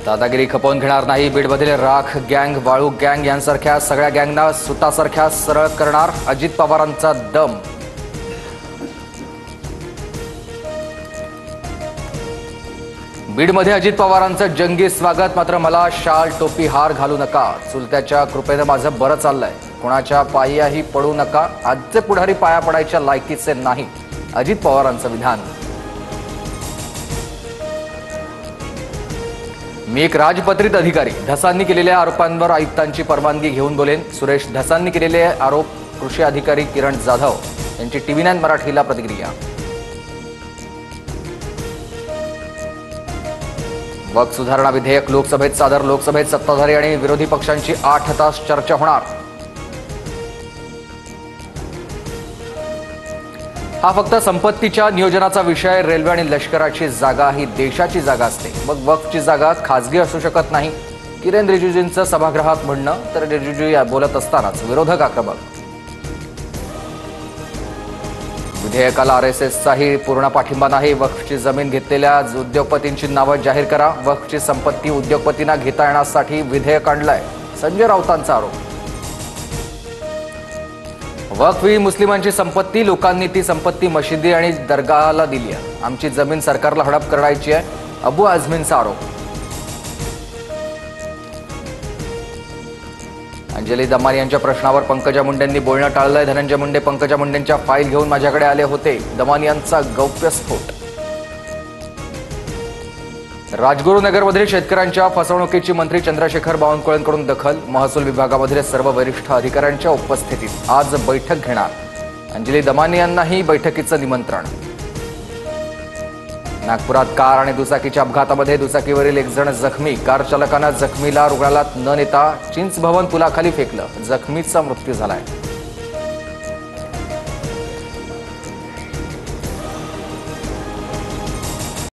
दादागिरी खपवून घेणार नाही. बीडमधील राख गँग, वाळू गँग यांसारख्या सगळ्या गँगना सुतासारख्या सरळ करणार अजित पवारांचा दम. बीडमध्ये अजित पवारांचं जंगी स्वागत. मात्र मला शाल टोपी हार घालू नका. चुलत्याच्या कृपेने माझं बरं चाललंय. कोणाच्या पायाही पडू नका. आजचे पुढारी पाया पडायच्या लायकीचे नाही. अजित पवारांचं विधान. मी एक राजपत्रित अधिकारी. धसांनी केलेल्या आरोपांवर आयुक्तांची परवानगी घेऊन बोलेन. सुरेश धसांनी केलेले आरोप कृषी अधिकारी किरण जाधव यांची TV9 मराठीला प्रतिक्रिया. वक्फ सुधारणा विधेयक लोकसभेत सादर. लोकसभेत सत्ताधारी आणि विरोधी पक्षांची 8 तास चर्चा होणार. हा फक्त संपत्तीच्या नियोजनाचा विषय. रेल्वे आणि लष्कराची जागा ही देशाची जागा असते. मग वक्फची जागा खासगी असू शकत नाही. किरेन रिजिजूंचं सभागृहात म्हणणं. तर रिजिजू बोलत असतानाच विरोधक आक्रमक. विधेयकाला RSSचाही पूर्ण पाठिंबा नाही. वक्फची जमीन घेतलेल्या उद्योगपतींची नावं जाहीर करा. वक्फची संपत्ती उद्योगपतींना घेता येण्यासाठी विधेयक आणलंय. संजय राऊतांचा आरोप. वक्फ ही मुस्लिमांची संपत्ती. लोकांनी ती संपत्ती मशिदी आणि दरगाहला दिली आहे. आमची जमीन सरकारला हडप करायची आहे. अबू आझमींचा आरोप. अंजली दमानी यांच्या प्रश्नावर पंकजा मुंडेंनी बोलणं टाळलंय. धनंजय मुंडे पंकजा मुंडेंच्या फाईल घेऊन माझ्याकडे आले होते. दमानी यांचा गौप्यस्फोट. राजगुरुनगरमधील शेतकऱ्यांच्या फसवणुकीची मंत्री चंद्रशेखर बावनकुळेंकडून दखल. महसूल विभागामधील सर्व वरिष्ठ अधिकाऱ्यांच्या उपस्थितीत आज बैठक घेणार. अंजली दमानी यांनाही बैठकीचं निमंत्रण. नागपुरात कार आणि दुचाकीच्या अपघातामध्ये दुचाकीवरील एक जण जखमी. कार चालकानं जखमीला रुग्णालयात न नेता चिंच भवन पुलाखाली फेकलं. जखमीचा मृत्यू झालाय.